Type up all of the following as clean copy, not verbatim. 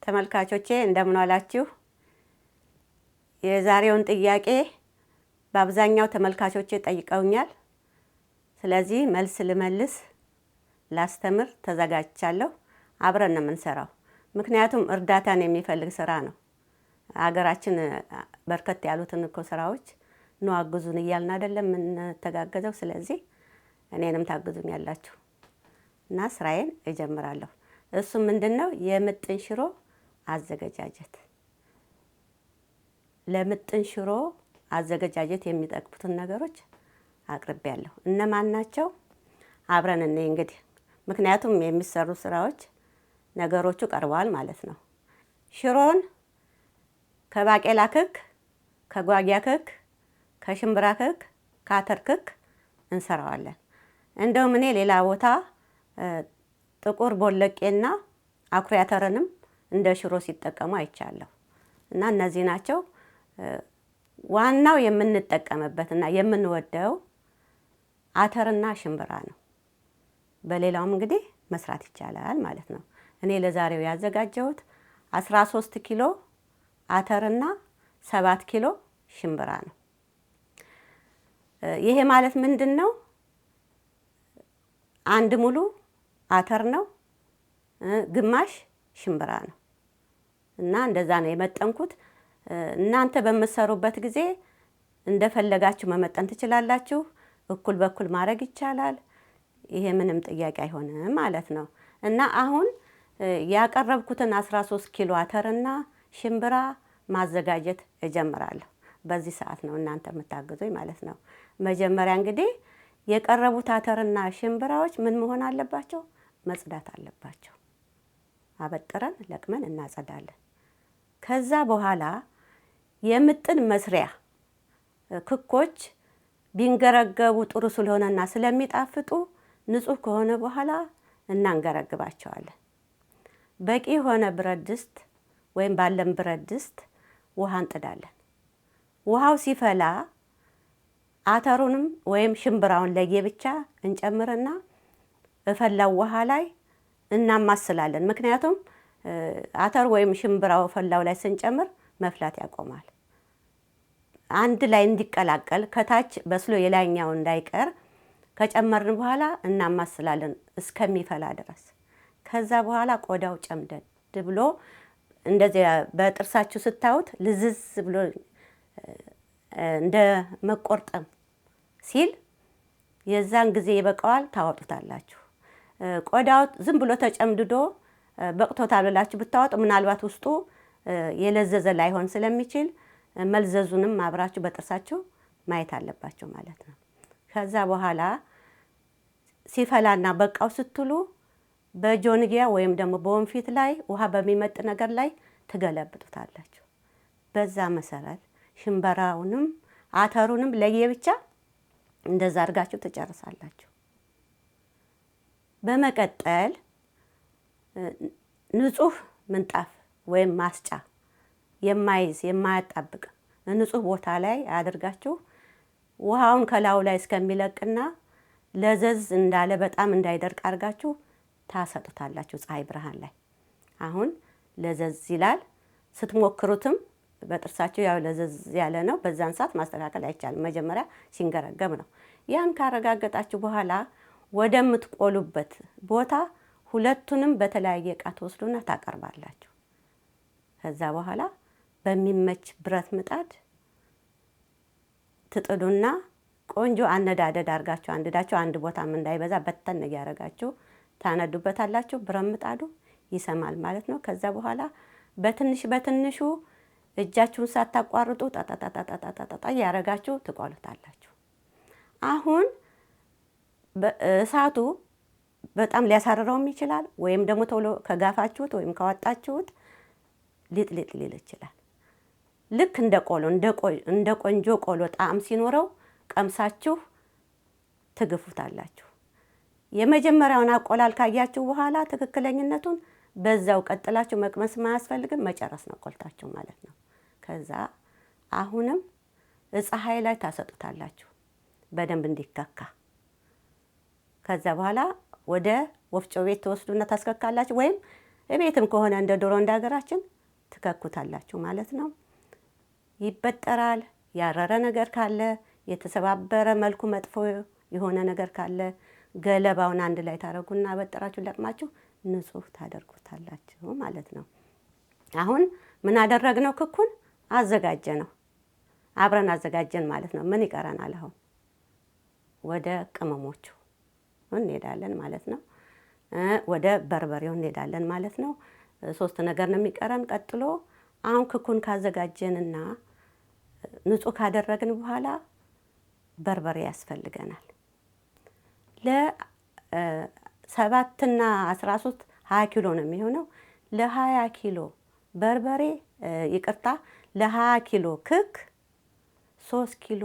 ተመልካቾቼ እንደምን ዋላችሁ? የዛሬውን ጥያቄ በአብዛኛው ተመልካቾቼ ጠይቀውኛል። ስለዚህ መልስ ልመልስ ላስተምር ተዘጋጅቻለሁ። አብረን ነው የምንሰራው። ምክንያቱም እርዳታን የሚፈልግ ስራ ነው። አገራችን በርከት ያሉትን እኮ ስራዎች ነው አግዙን እያልን አይደለም የምንተጋገዘው። ስለዚህ እኔንም ታግዙኛላችሁ እና ስራዬን እጀምራለሁ። እሱ ምንድነው? የምጥን ሽሮ አዘገጃጀት። ለምጥን ሽሮ አዘገጃጀት የሚጠቅሙትን ነገሮች አቅርቤያለሁ። እነማን ናቸው? አብረን እንይ እንግዲህ። ምክንያቱም የሚሰሩ ስራዎች ነገሮቹ ቀርበዋል ማለት ነው። ሽሮን ከባቄላ ክክ፣ ከጓያ ክክ፣ ከሽምብራ ክክ፣ ከአተር ክክ እንሰራዋለን። እንደውም እኔ ሌላ ቦታ ጥቁር ቦለቄና አኩሪ አተርንም እንደ ሽሮ ሲጠቀሙ አይቻለሁ። እና እነዚህ ናቸው። ዋናው የምንጠቀምበትና የምንወደው አተርና ሽምብራ ነው። በሌላውም እንግዲህ መስራት ይቻላል ማለት ነው። እኔ ለዛሬው ያዘጋጀሁት 13 ኪሎ አተርና 7 ኪሎ ሽምብራ ነው። ይሄ ማለት ምንድን ነው? አንድ ሙሉ አተር ነው፣ ግማሽ ሽምብራ ነው እና እንደዛ ነው የመጠንኩት። እናንተ በምትሰሩበት ጊዜ እንደፈለጋችሁ መመጠን ትችላላችሁ። እኩል በኩል ማድረግ ይቻላል። ይሄ ምንም ጥያቄ አይሆንም ማለት ነው። እና አሁን ያቀረብኩትን 13 ኪሎ አተርና ሽምብራ ማዘጋጀት እጀምራለሁ። በዚህ ሰዓት ነው እናንተ የምታግዙኝ ማለት ነው። መጀመሪያ እንግዲህ የቀረቡት አተርና ሽምብራዎች ምን መሆን አለባቸው? መጽዳት አለባቸው። አበጥረን ለቅመን እናጸዳለን። ከዛ በኋላ የምጥን መስሪያ ክኮች ቢንገረገቡ ጥሩ ስለሆነና ስለሚጣፍጡ ንጹህ ከሆነ በኋላ እናንገረግባቸዋለን። በቂ የሆነ ብረት ድስት ወይም ባለን ብረት ድስት ውሃ እንጥዳለን። ውሃው ሲፈላ አተሩንም ወይም ሽምብራውን ለየብቻ እንጨምርና እፈላው ውሃ ላይ እናማስላለን። ምክንያቱም አተር ወይም ሽምብራው ፈላው ላይ ስንጨምር መፍላት ያቆማል። አንድ ላይ እንዲቀላቀል ከታች በስሎ የላይኛው እንዳይቀር ከጨመርን በኋላ እናማስላለን እስከሚፈላ ድረስ። ከዛ በኋላ ቆዳው ጨምደድ ብሎ እንደዚህ በጥርሳችሁ ስታዩት ልዝዝ ብሎ እንደ መቆርጠም ሲል የዛን ጊዜ ይበቃዋል፣ ታወጡታላችሁ። ቆዳው ዝም ብሎ ተጨምድዶ በቅቶታል ብላችሁ ብታወጡ ምናልባት ውስጡ የለዘዘ ላይሆን ስለሚችል መልዘዙንም አብራችሁ በጥርሳችሁ ማየት አለባችሁ ማለት ነው። ከዛ በኋላ ሲፈላና በቃው ስትሉ በጆንያ ወይም ደግሞ በወንፊት ላይ ውሃ በሚመጥ ነገር ላይ ትገለብጡታላችሁ። በዛ መሰረት ሽምብራውንም አተሩንም ለየብቻ እንደዛ አድርጋችሁ ትጨርሳላችሁ። በመቀጠል ንጹህ ምንጣፍ ወይም ማስጫ የማይዝ የማያጣብቅ ንጹህ ቦታ ላይ አድርጋችሁ ውሃውን ከላዩ ላይ እስከሚለቅና ለዘዝ እንዳለ በጣም እንዳይደርቅ አድርጋችሁ ታሰጡታላችሁ ፀሐይ ብርሃን ላይ። አሁን ለዘዝ ይላል። ስትሞክሩትም በጥርሳችሁ ያው ለዘዝ ያለ ነው። በዛን ሰዓት ማስተካከል አይቻልም። መጀመሪያ ሲንገረገብ ነው። ያን ካረጋገጣችሁ በኋላ ወደምትቆሉበት ቦታ ሁለቱንም በተለያየ እቃ ትወስዱና ታቀርባላችሁ። ከዛ በኋላ በሚመች ብረት ምጣድ ትጥዱና ቆንጆ አነዳደድ አድርጋችሁ አንድዳችሁ አንድ ቦታም እንዳይበዛ በተን እያደረጋችሁ ታነዱበታላችሁ። ብረት ምጣዱ ይሰማል ማለት ነው። ከዛ በኋላ በትንሽ በትንሹ እጃችሁን ሳታቋርጡ ጣጣጣጣጣጣጣ ያረጋችሁ ትቆሉታላችሁ። አሁን እሳቱ በጣም ሊያሳርረውም ይችላል፣ ወይም ደግሞ ቶሎ ከጋፋችሁት ወይም ካወጣችሁት ሊጥሊጥ ሊል ይችላል። ልክ እንደ ቆሎ እንደ ቆንጆ ቆሎ ጣዕም ሲኖረው ቀምሳችሁ ትግፉታላችሁ። የመጀመሪያውን አቆላል ካያችሁ በኋላ ትክክለኝነቱን በዛው ቀጥላችሁ መቅመስ ማያስፈልግም፣ መጨረስ ነው ቆልታችሁ ማለት ነው። ከዛ አሁንም ፀሐይ ላይ ታሰጡታላችሁ በደንብ እንዲከካ። ከዛ በኋላ ወደ ወፍጮ ቤት ተወስዱና ታስከካላችሁ፣ ወይም እቤትም ከሆነ እንደ ዶሮ እንደ ሀገራችን ትከኩታላችሁ ማለት ነው። ይበጠራል። ያረረ ነገር ካለ የተሰባበረ መልኩ መጥፎ የሆነ ነገር ካለ ገለባውን አንድ ላይ ታረጉና በጥራችሁ ለቅማችሁ ንጹህ ታደርጉታላችሁ ማለት ነው። አሁን ምን አደረግነው? ክኩን አዘጋጀ ነው። አብረን አዘጋጀን ማለት ነው። ምን ይቀረናል? አሁን ወደ ቅመሞቹ እንሄዳለን ማለት ነው። ወደ በርበሬው እንሄዳለን ማለት ነው። 3 ነገር ነው የሚቀረን። ቀጥሎ አሁን ክኩን ካዘጋጀንና ንጹህ ካደረግን በኋላ በርበሬ ያስፈልገናል። ለ7 እና 13 20 ኪሎ ነው የሚሆነው። ለ20 ኪሎ በርበሬ ይቅርታ፣ ለ20 ኪሎ ክክ 3 ኪሎ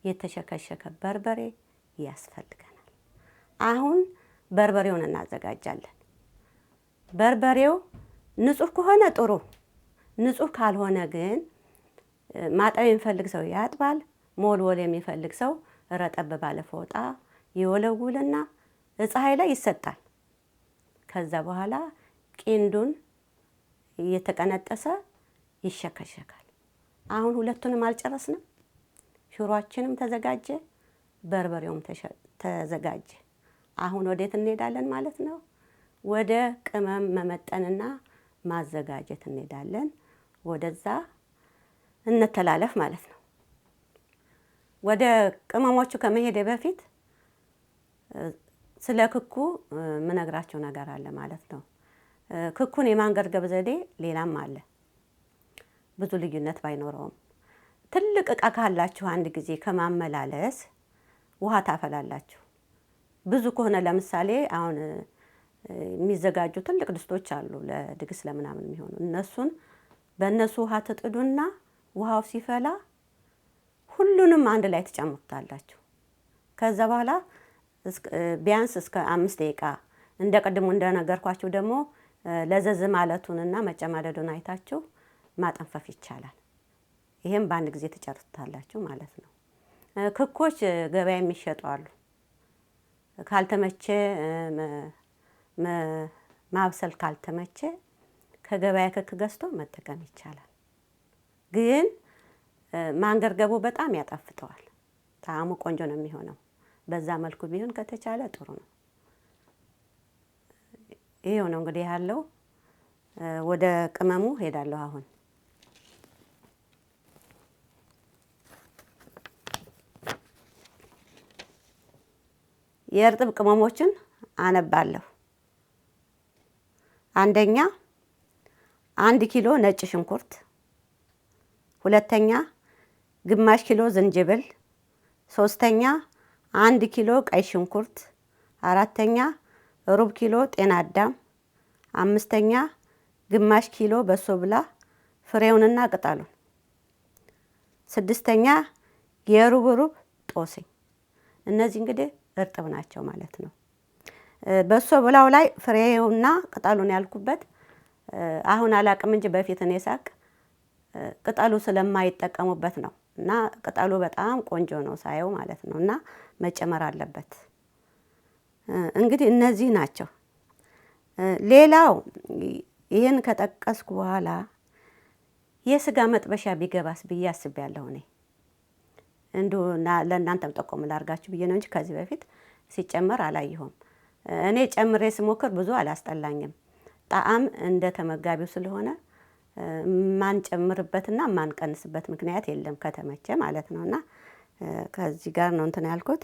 የተሸከሸከ በርበሬ ያስፈልገናል። አሁን በርበሬውን እናዘጋጃለን። በርበሬው ንጹህ ከሆነ ጥሩ፣ ንጹህ ካልሆነ ግን ማጠብ የሚፈልግ ሰው ያጥባል። ሞልወል የሚፈልግ ሰው ረጠብ ባለ ፎጣ ይወለውልና ፀሐይ ላይ ይሰጣል። ከዛ በኋላ ቂንዱን እየተቀነጠሰ ይሸከሸካል። አሁን ሁለቱንም አልጨረስንም። ሽሮአችንም ተዘጋጀ፣ በርበሬውም ተዘጋጀ። አሁን ወዴት እንሄዳለን ማለት ነው? ወደ ቅመም መመጠንና ማዘጋጀት እንሄዳለን። ወደዛ እንተላለፍ ማለት ነው። ወደ ቅመሞቹ ከመሄድ በፊት ስለ ክኩ ምነግራቸው ነገር አለ ማለት ነው። ክኩን የማንገርገብ ዘዴ ሌላም አለ፣ ብዙ ልዩነት ባይኖረውም። ትልቅ እቃ ካላችሁ አንድ ጊዜ ከማመላለስ ውሃ ታፈላላችሁ። ብዙ ከሆነ ለምሳሌ አሁን የሚዘጋጁ ትልቅ ድስቶች አሉ ለድግስ ለምናምን የሚሆኑ፣ እነሱን በእነሱ ውሃ ትጥዱና ውሃው ሲፈላ ሁሉንም አንድ ላይ ትጨምሩታላችሁ። ከዛ በኋላ ቢያንስ እስከ 5 ደቂቃ እንደ ቅድሙ እንደነገርኳችሁ ደግሞ ለዘዝ ማለቱንና መጨማደዱን አይታችሁ ማጠንፈፍ ይቻላል። ይሄም በአንድ ጊዜ ትጨርሱታላችሁ ማለት ነው። ክኮች ገበያ የሚሸጡ አሉ። ካልተመቼ ማብሰል ካልተመቼ ከገበያ ክክ ገዝቶ መጠቀም ይቻላል። ግን ማንገርገቡ በጣም ያጣፍጠዋል። ጣዕሙ ቆንጆ ነው የሚሆነው። በዛ መልኩ ቢሆን ከተቻለ ጥሩ ነው። ይሄው ነው እንግዲህ ያለው። ወደ ቅመሙ ሄዳለሁ አሁን። የእርጥብ ቅመሞችን አነባለሁ። አንደኛ 1 ኪሎ ነጭ ሽንኩርት፣ ሁለተኛ ግማሽ ኪሎ ዝንጅብል፣ ሶስተኛ 1 ኪሎ ቀይ ሽንኩርት፣ አራተኛ ሩብ ኪሎ ጤና አዳም፣ አምስተኛ ግማሽ ኪሎ በሶብላ ፍሬውንና ቅጠሉን፣ ስድስተኛ የሩብ ጦስኝ። እነዚህ እንግዲህ እርጥብ ናቸው ማለት ነው። በሶብላው ላይ ፍሬውና ቅጠሉን ያልኩበት አሁን አላቅም እንጂ በፊት እኔ ሳቅ ቅጠሉ ስለማይጠቀሙበት ነው። እና ቅጠሉ በጣም ቆንጆ ነው ሳየው ማለት ነው። እና መጨመር አለበት። እንግዲህ እነዚህ ናቸው። ሌላው ይህን ከጠቀስኩ በኋላ የስጋ መጥበሻ ቢገባስ ብዬ አስቤያለሁ። እኔ እንዲሁ ለእናንተም ጠቆም ላድርጋችሁ ብዬ ነው እንጂ ከዚህ በፊት ሲጨመር አላየሁም። እኔ ጨምሬ ስሞክር ብዙ አላስጠላኝም። ጣዕም እንደ ተመጋቢው ስለሆነ ማንጨምርበትና ማንቀንስበት ምክንያት የለም ከተመቸ ማለት ነው። እና ከዚህ ጋር ነው እንትን ያልኩት።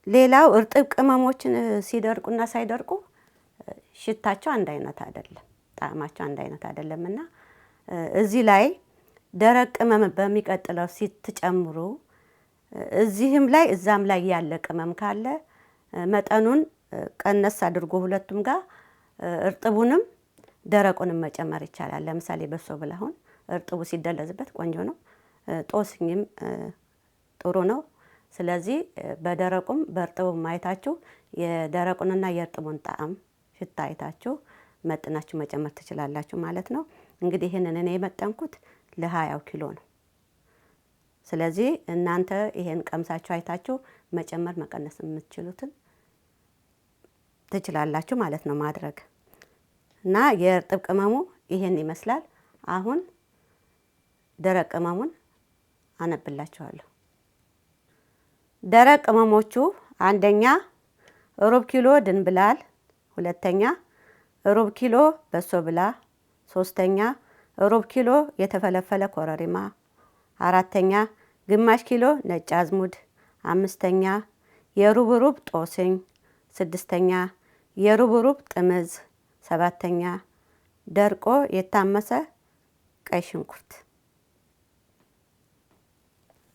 ሌላው እርጥብ ቅመሞችን ሲደርቁና ሳይደርቁ ሽታቸው አንድ አይነት አይደለም፣ ጣዕማቸው አንድ አይነት አይደለም። እና እዚህ ላይ ደረቅ ቅመም በሚቀጥለው ስትጨምሩ እዚህም ላይ እዛም ላይ ያለ ቅመም ካለ መጠኑን ቀነስ አድርጎ ሁለቱም ጋር እርጥቡንም ደረቁንም መጨመር ይቻላል። ለምሳሌ በሶብላ አሁን እርጥቡ ሲደለዝበት ቆንጆ ነው። ጦስኝም ጥሩ ነው። ስለዚህ በደረቁም በእርጥቡም አይታችሁ የደረቁንና የእርጥቡን ጣዕም ሽታ አይታችሁ መጥናችሁ መጨመር ትችላላችሁ ማለት ነው። እንግዲህ ይህንን እኔ የመጠንኩት ለ20 ኪሎ ነው። ስለዚህ እናንተ ይሄን ቀምሳችሁ አይታችሁ መጨመር መቀነስ የምትችሉትን ትችላላችሁ ማለት ነው ማድረግ። እና የእርጥብ ቅመሙ ይሄን ይመስላል። አሁን ደረቅ ቅመሙን አነብላችኋለሁ። ደረቅ ቅመሞቹ አንደኛ ሩብ ኪሎ ድንብላል፣ ሁለተኛ ሩብ ኪሎ በሶ ብላ፣ ሶስተኛ ሩብ ኪሎ የተፈለፈለ ኮረሪማ፣ አራተኛ ግማሽ ኪሎ ነጭ አዝሙድ፣ አምስተኛ የሩብ ሩብ ጦስኝ፣ ስድስተኛ የሩብ ሩብ ጥምዝ፣ ሰባተኛ ደርቆ የታመሰ ቀይ ሽንኩርት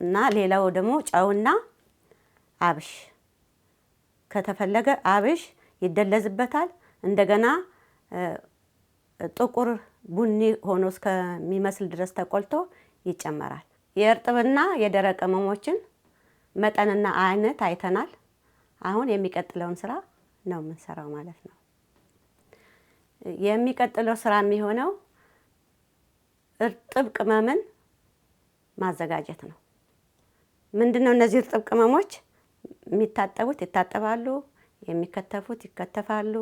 እና ሌላው ደግሞ ጨውና አብሽ ከተፈለገ አብሽ ይደለዝበታል። እንደገና ጥቁር ቡኒ ሆኖ እስከሚመስል ድረስ ተቆልቶ ይጨመራል። የእርጥብና የደረቅ ቅመሞችን መጠንና አይነት አይተናል። አሁን የሚቀጥለውን ስራ ነው የምንሰራው ማለት ነው። የሚቀጥለው ስራ የሚሆነው እርጥብ ቅመምን ማዘጋጀት ነው። ምንድነው እነዚህ እርጥብ ቅመሞች? የሚታጠቡት ይታጠባሉ፣ የሚከተፉት ይከተፋሉ፣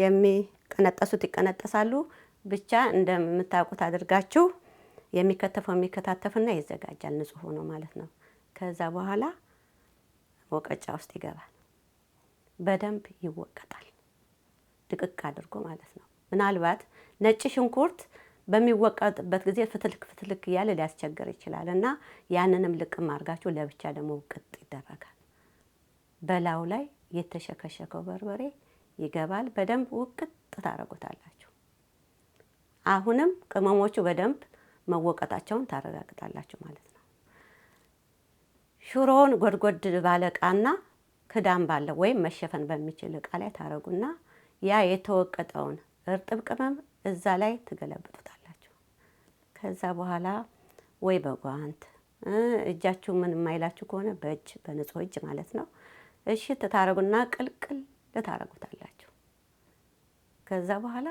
የሚቀነጠሱት ይቀነጠሳሉ። ብቻ እንደምታውቁት አድርጋችሁ የሚከተፈው የሚከታተፍና ይዘጋጃል ንጹህ ሆኖ ማለት ነው። ከዛ በኋላ ወቀጫ ውስጥ ይገባል። በደንብ ይወቀጣል፣ ድቅቅ አድርጎ ማለት ነው። ምናልባት ነጭ ሽንኩርት በሚወቀጥበት ጊዜ ፍትልክ ፍትልክ እያለ ሊያስቸግር ይችላል እና ያንንም ልቅም አድርጋችሁ ለብቻ ደግሞ ውቅጥ ይደረጋል። በላዩ ላይ የተሸከሸከው በርበሬ ይገባል። በደንብ ውቅጥ ታረጉታላችሁ። አሁንም ቅመሞቹ በደንብ መወቀጣቸውን ታረጋግጣላችሁ ማለት ነው። ሽሮውን ጎድጎድ ባለ ዕቃና ክዳን ባለው ወይም መሸፈን በሚችል ዕቃ ላይ ታረጉና ያ የተወቀጠውን እርጥብ ቅመም እዛ ላይ ትገለብጡታላችሁ። ከዛ በኋላ ወይ በጓንት እጃችሁ ምን የማይላችሁ ከሆነ በእጅ በንጹህ እጅ ማለት ነው እሺ ታረጉና ቅልቅል ታረጉታላችሁ። ከዛ በኋላ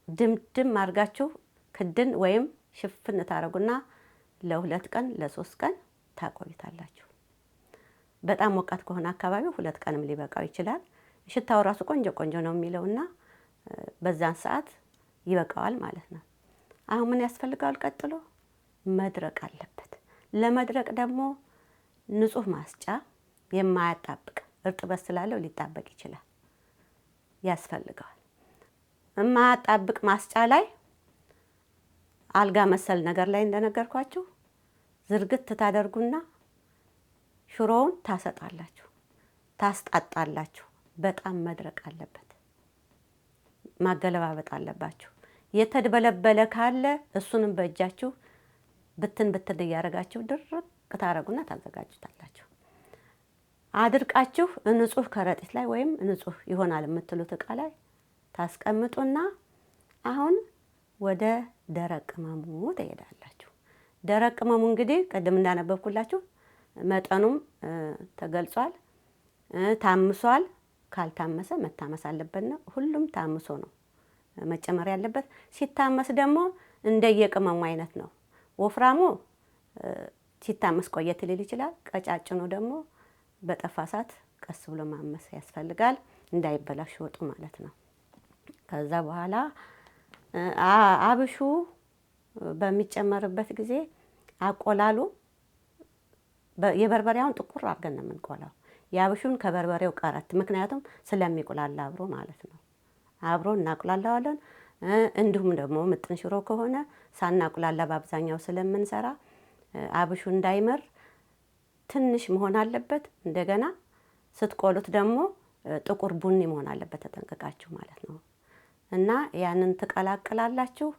ድምድም አድርጋችሁ ክድን ወይም ሽፍን ታረጉና ለ2 ቀን ለ3 ቀን ታቆይታላችሁ። በጣም ሞቃት ከሆነ አካባቢው 2 ቀንም ሊበቃው ይችላል። ሽታው ራሱ ቆንጆ ቆንጆ ነው የሚለውና በዛን ሰዓት ይበቃዋል ማለት ነው። አሁን ምን ያስፈልጋል? ቀጥሎ መድረቅ አለበት። ለመድረቅ ደግሞ ንጹህ ማስጫ የማያጣብቅ እርጥበት ስላለው ሊጣበቅ ይችላል ያስፈልገዋል። የማያጣብቅ ማስጫ ላይ አልጋ መሰል ነገር ላይ እንደነገርኳችሁ ዝርግት ታደርጉና ሽሮውን ታሰጣላችሁ፣ ታስጣጣላችሁ። በጣም መድረቅ አለበት፣ ማገለባበጥ አለባችሁ። የተድበለበለ ካለ እሱንም በእጃችሁ ብትን ብትን እያደረጋችሁ ድርቅ ታረጉና ታዘጋጁታላችሁ። አድርቃችሁ ንጹህ ከረጢት ላይ ወይም ንጹህ ይሆናል የምትሉት ዕቃ ላይ ታስቀምጡና አሁን ወደ ደረቅ ቅመሙ ትሄዳላችሁ። ደረቅ ቅመሙ እንግዲህ ቅድም እንዳነበብኩላችሁ መጠኑም ተገልጿል፣ ታምሷል። ካልታመሰ መታመስ አለበት ነው። ሁሉም ታምሶ ነው መጨመር ያለበት። ሲታመስ ደግሞ እንደየቅመሙ አይነት ነው። ወፍራሙ ሲታመስ ቆየት ሊል ይችላል። ቀጫጭኑ ደግሞ በጠፋ ሰዓት ቀስ ብሎ ማመስ ያስፈልጋል፣ እንዳይበላሽ ወጡ ማለት ነው። ከዛ በኋላ አብሹ በሚጨመርበት ጊዜ አቆላሉ የበርበሬውን ጥቁር አድርገን ነው የምንቆላው። የአብሹን ከበርበሬው ቀረት፣ ምክንያቱም ስለሚቆላላ አብሮ ማለት ነው። አብሮ እናቁላላዋለን። እንዲሁም ደግሞ ምጥን ሽሮ ከሆነ ሳናቁላላ በአብዛኛው ስለምንሰራ አብሹ እንዳይመር ትንሽ መሆን አለበት። እንደገና ስትቆሉት ደግሞ ጥቁር ቡኒ መሆን አለበት፣ ተጠንቀቃችሁ ማለት ነው። እና ያንን ትቀላቅላላችሁ።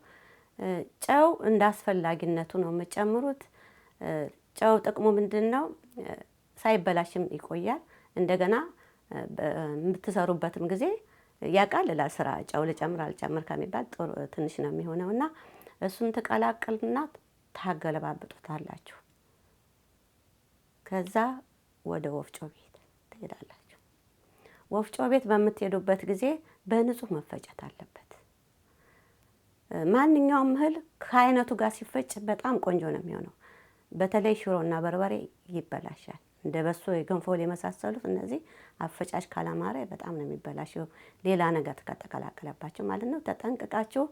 ጨው እንዳስፈላጊነቱ ነው የምጨምሩት። ጨው ጥቅሙ ምንድን ነው? ሳይበላሽም ይቆያል። እንደገና የምትሰሩበትም ጊዜ ያቃልላል ስራ። ጨው ልጨምር አልጨምር ከሚባል ትንሽ ነው የሚሆነው እና እሱን ትቀላቅልና ታገለባብጡታላችሁ። ከዛ ወደ ወፍጮ ቤት ትሄዳላችሁ። ወፍጮ ቤት በምትሄዱበት ጊዜ በንጹህ መፈጨት አለበት። ማንኛውም እህል ከአይነቱ ጋር ሲፈጭ በጣም ቆንጆ ነው የሚሆነው። በተለይ ሽሮና በርበሬ ይበላሻል እንደ በሶ የገንፎል የመሳሰሉት እነዚህ አፈጫጭ ካላማረ በጣም ነው የሚበላሸው። ሌላ ነገር ከተቀላቀለባቸው ማለት ነው። ተጠንቅቃችሁ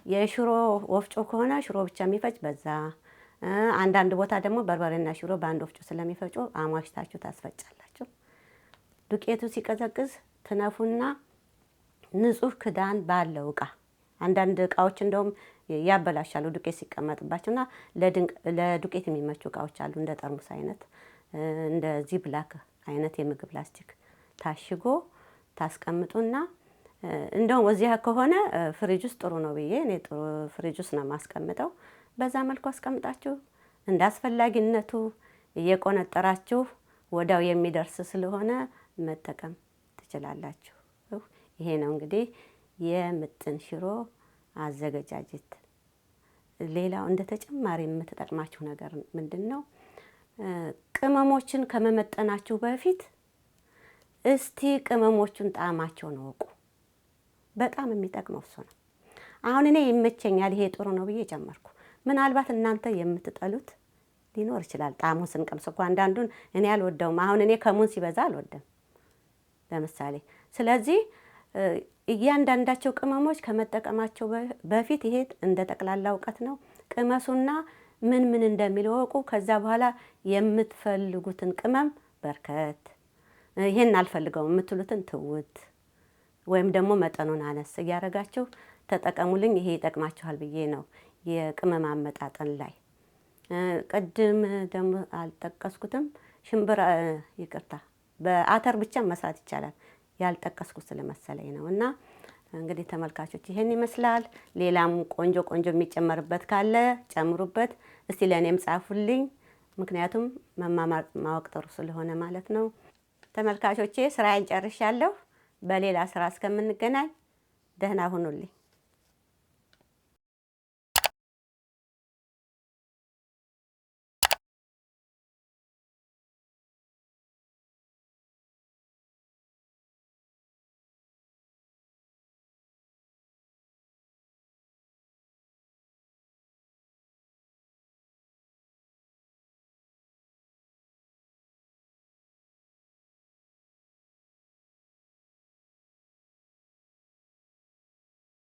የሽሮ ወፍጮ ከሆነ ሽሮ ብቻ የሚፈጭ በዛ፣ አንዳንድ ቦታ ደግሞ በርበሬና ሽሮ በአንድ ወፍጮ ስለሚፈጩ አሟሽታችሁ ታስፈጫላችሁ። ዱቄቱ ሲቀዘቅዝ ትነፉና ንጹህ ክዳን ባለው እቃ፣ አንዳንድ እቃዎች እንደውም ያበላሻሉ ዱቄት ሲቀመጥባቸውና ለዱቄት የሚመቹ እቃዎች አሉ። እንደ ጠርሙስ አይነት እንደ ዚፕላክ አይነት የምግብ ላስቲክ ታሽጎ ታስቀምጡና እንደውም እዚያ ከሆነ ፍሪጅ ውስጥ ጥሩ ነው ብዬ እኔ ጥሩ ፍሪጅ ውስጥ ነው የማስቀምጠው። በዛ መልኩ አስቀምጣችሁ እንደ አስፈላጊነቱ እየቆነጠራችሁ ወዲያው የሚደርስ ስለሆነ መጠቀም ትችላላችሁ። ይሄ ነው እንግዲህ የምጥን ሽሮ አዘገጃጀት። ሌላው እንደ ተጨማሪ የምትጠቅማችሁ ነገር ምንድን ነው? ቅመሞችን ከመመጠናችሁ በፊት እስቲ ቅመሞቹን ጣዕማቸውን እወቁ። በጣም የሚጠቅመው እሱ ነው። አሁን እኔ ይመቸኛል ይሄ ጥሩ ነው ብዬ ጨመርኩ። ምናልባት እናንተ የምትጠሉት ሊኖር ይችላል። ጣዕሙን ስንቀምስ እኮ አንዳንዱን እኔ አልወደውም። አሁን እኔ ከሙን ሲበዛ አልወደም ለምሳሌ። ስለዚህ እያንዳንዳቸው ቅመሞች ከመጠቀማቸው በፊት ይሄ እንደ ጠቅላላ እውቀት ነው። ቅመሱና ምን ምን እንደሚል እወቁ። ከዛ በኋላ የምትፈልጉትን ቅመም በርከት፣ ይሄን አልፈልገውም የምትሉትን ትውት፣ ወይም ደግሞ መጠኑን አነስ እያደረጋችሁ ተጠቀሙልኝ። ይሄ ይጠቅማችኋል ብዬ ነው የቅመም አመጣጠን ላይ። ቅድም ደግሞ አልጠቀስኩትም፣ ሽምብራ ይቅርታ፣ በአተር ብቻ መስራት ይቻላል። ያልጠቀስኩት ስለመሰለኝ ነው። እና እንግዲህ ተመልካቾች ይሄን ይመስላል። ሌላም ቆንጆ ቆንጆ የሚጨመርበት ካለ ጨምሩበት። እስቲ ለእኔም ጻፉልኝ፣ ምክንያቱም መማማር ማወቅ ጥሩ ስለሆነ ማለት ነው። ተመልካቾቼ ስራዬን ጨርሻለሁ። በሌላ ስራ እስከምንገናኝ ደህና ሁኑልኝ።